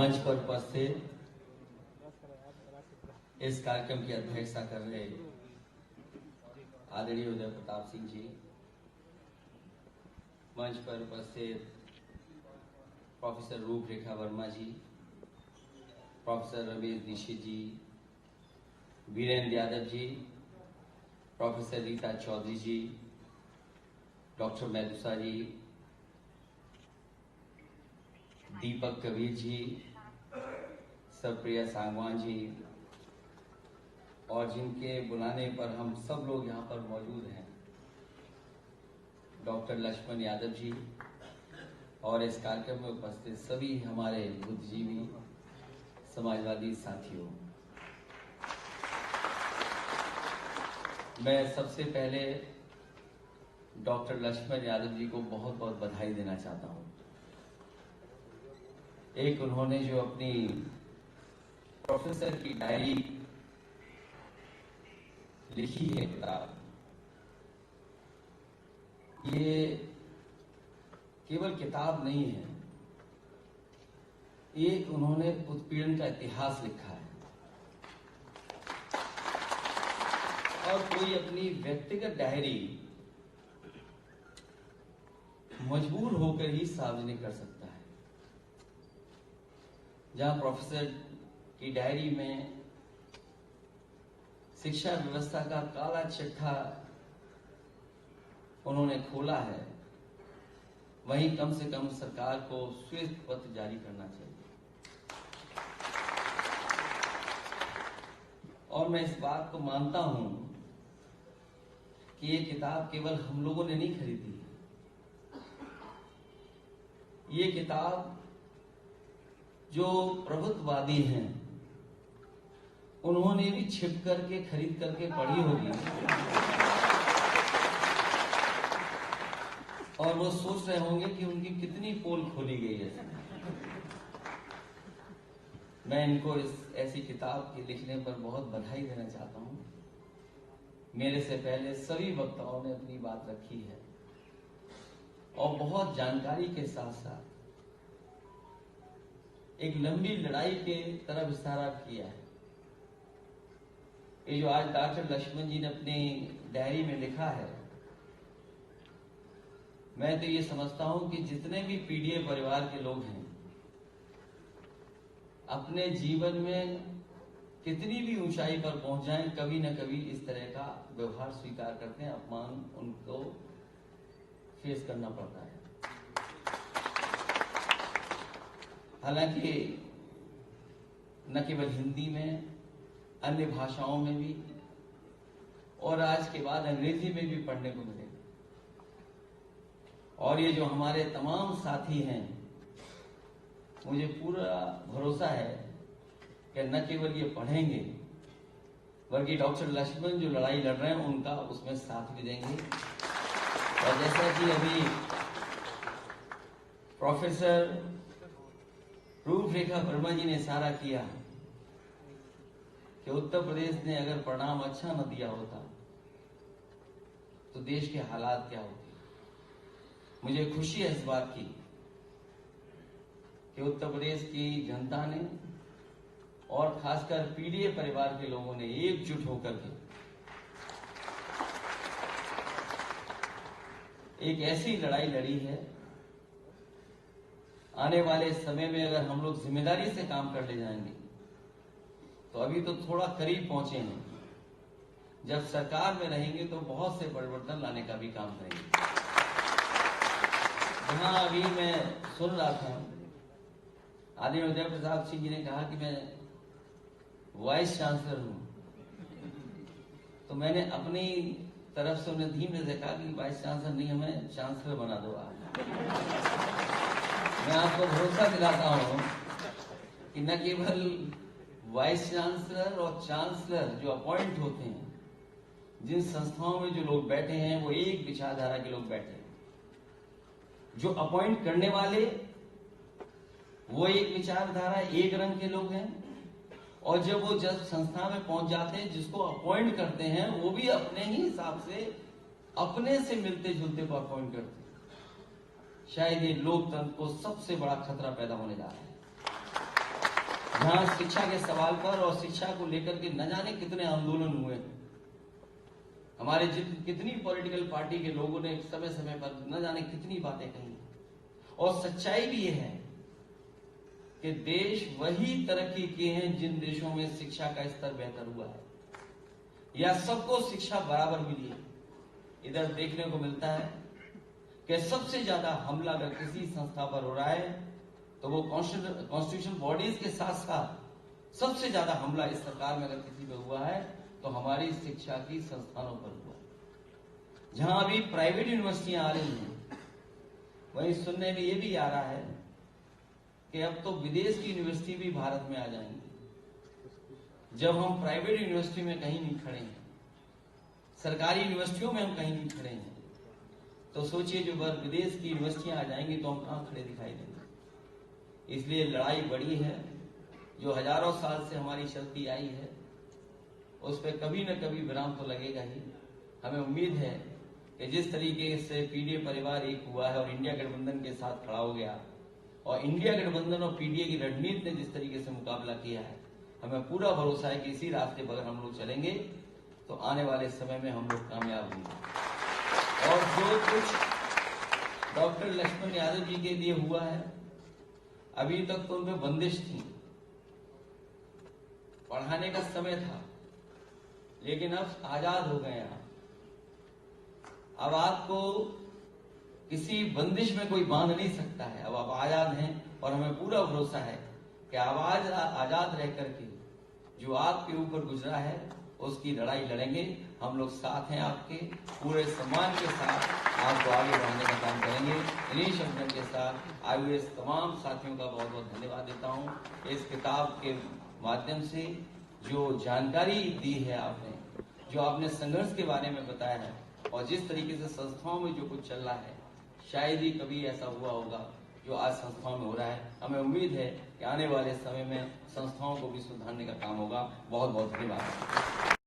मंच पर उपस्थित इस कार्यक्रम की अध्यक्षता कर रहे आदरणीय उदय प्रताप सिंह जी, मंच पर उपस्थित प्रोफेसर रूपरेखा वर्मा जी, प्रोफेसर रमेश दीक्षित जी, वीरेंद्र यादव जी, प्रोफेसर रीता चौधरी जी, डॉक्टर मेदुसा जी, दीपक कबीर जी, सरप्रिया सांगवान जी, और जिनके बुलाने पर हम सब लोग यहाँ पर मौजूद हैं, डॉक्टर लक्ष्मण यादव जी, और इस कार्यक्रम में उपस्थित सभी हमारे बुद्धिजीवी समाजवादी साथियों, मैं सबसे पहले डॉक्टर लक्ष्मण यादव जी को बहुत बहुत बधाई देना चाहता हूँ। एक उन्होंने जो अपनी प्रोफेसर की डायरी लिखी है किताब, ये केवल किताब नहीं है, एक उन्होंने उत्पीड़न का इतिहास लिखा है और कोई अपनी व्यक्तिगत डायरी मजबूर होकर ही सार्वजनिक कर सकता है। जहां प्रोफेसर की डायरी में शिक्षा व्यवस्था का काला चिट्ठा उन्होंने खोला है, वहीं कम से कम सरकार को श्वेत पत्र जारी करना चाहिए। और मैं इस बात को मानता हूं कि ये किताब केवल हम लोगों ने नहीं खरीदी है, ये किताब जो प्रभुत्ववादी हैं उन्होंने भी छिप करके खरीद करके पढ़ी होगी और वो सोच रहे होंगे कि उनकी कितनी पोल खोली गई है। मैं इनको इस ऐसी किताब के लिखने पर बहुत बधाई देना चाहता हूं। मेरे से पहले सभी वक्ताओं ने अपनी बात रखी है और बहुत जानकारी के साथ साथ एक लंबी लड़ाई के तरफ इशारा किया है। ये जो आज डॉक्टर लक्ष्मण जी ने अपनी डायरी में लिखा है, मैं तो ये समझता हूं कि जितने भी पीडीए परिवार के लोग हैं, अपने जीवन में कितनी भी ऊंचाई पर पहुंच जाएं, कभी न कभी इस तरह का व्यवहार स्वीकार करते हैं, अपमान उनको फेस करना पड़ता है। हालांकि न केवल हिंदी में, अन्य भाषाओं में भी और आज के बाद अंग्रेजी में भी पढ़ने को मिलेगा। और ये जो हमारे तमाम साथी हैं, मुझे पूरा भरोसा है कि न केवल ये पढ़ेंगे बल्कि डॉक्टर लक्ष्मण जो लड़ाई लड़ रहे हैं उनका उसमें साथ भी देंगे। और जैसा कि अभी प्रोफेसर रूपरेखा वर्मा जी ने इशारा किया कि उत्तर प्रदेश ने अगर परिणाम अच्छा न दिया होता तो देश के हालात क्या होते। मुझे खुशी है इस बात की कि उत्तर प्रदेश की जनता ने और खासकर पीडीए परिवार के लोगों ने एकजुट होकर के एक ऐसी लड़ाई लड़ी है। आने वाले समय में अगर हम लोग जिम्मेदारी से काम कर ले जाएंगे तो अभी तो थोड़ा करीब पहुंचे हैं, जब सरकार में रहेंगे तो बहुत से परिवर्तन लाने का भी काम करेंगे। जहां अभी मैं सुन रहा था, आदरणीय उदय प्रताप सिंह जी ने कहा कि मैं वाइस चांसलर हूं, तो मैंने अपनी तरफ से उन्हें धीमे से कहा कि वाइस चांसलर नहीं, हमें चांसलर बना दो आप। मैं आपको भरोसा दिलाता हूं कि न केवल वाइस चांसलर और चांसलर जो अपॉइंट होते हैं, जिन संस्थाओं में जो लोग बैठे हैं वो एक विचारधारा के लोग बैठे हैं, जो अपॉइंट करने वाले वो एक विचारधारा एक रंग के लोग हैं, और जब वो जब संस्था में पहुंच जाते हैं जिसको अपॉइंट करते हैं वो भी अपने ही हिसाब से अपने से मिलते जुलते को अपॉइंट करते हैं। शायद ये लोकतंत्र को सबसे बड़ा खतरा पैदा होने जा रहा है। जहां शिक्षा के सवाल पर और शिक्षा को लेकर के न जाने कितने आंदोलन हुए। हमारे कितनी पॉलिटिकल पार्टी के लोगों ने समय समय पर न जाने कितनी बातें कही। और सच्चाई भी यह है कि देश वही तरक्की किए हैं जिन देशों में शिक्षा का स्तर बेहतर हुआ है या सबको शिक्षा बराबर मिली है। इधर देखने को मिलता है कि सबसे ज्यादा हमला अगर किसी संस्था पर हो रहा है तो वो कॉन्स्टिट्यूशन बॉडीज के साथ साथ सबसे ज्यादा हमला इस सरकार में अगर किसी पे हुआ है तो हमारी शिक्षा की संस्थानों पर हुआ है। जहां अभी प्राइवेट यूनिवर्सिटियां आ रही हैं, वहीं सुनने में ये भी आ रहा है कि अब तो विदेश की यूनिवर्सिटी भी भारत में आ जाएंगी। जब हम प्राइवेट यूनिवर्सिटी में कहीं नहीं खड़े हैं, सरकारी यूनिवर्सिटियों में हम कहीं नहीं खड़े हैं, तो सोचिए जो विदेश की यूनिवर्सिटियां आ जाएंगी तो हम कहां खड़े दिखाई देंगे। इसलिए लड़ाई बड़ी है जो हजारों साल से हमारी चलती आई है, उस पर कभी न कभी विराम तो लगेगा ही। हमें उम्मीद है कि जिस तरीके से पीडीए परिवार एक हुआ है और इंडिया गठबंधन के साथ खड़ा हो गया और इंडिया गठबंधन और पीडीए की रणनीति ने जिस तरीके से मुकाबला किया है, हमें पूरा भरोसा है कि इसी रास्ते पर हम लोग चलेंगे तो आने वाले समय में हम लोग कामयाब होंगे। और जो कुछ डॉक्टर लक्ष्मण यादव जी के लिए हुआ है, अभी तक तो उनमें बंदिश थी, पढ़ाने का समय था, लेकिन अब आजाद हो गए आप। अब आपको किसी बंदिश में कोई बांध नहीं सकता है। अब आप आजाद हैं और हमें पूरा भरोसा है कि आवाज आजाद रह करके जो आपके ऊपर गुजरा है उसकी लड़ाई लड़ेंगे। हम लोग साथ हैं, आपके पूरे सम्मान के साथ आपको आगे बढ़ाने का काम करेंगे। इन्हीं शब्दों के साथ आए हुए तमाम साथियों का बहुत बहुत धन्यवाद देता हूं। इस किताब के माध्यम से जो जानकारी दी है आपने, जो आपने संघर्ष के बारे में बताया है और जिस तरीके से संस्थाओं में जो कुछ चल रहा है, शायद ही कभी ऐसा हुआ होगा जो आज संस्थाओं में हो रहा है। हमें उम्मीद है कि आने वाले समय में संस्थाओं को भी सुधारने का काम होगा। बहुत बहुत धन्यवाद।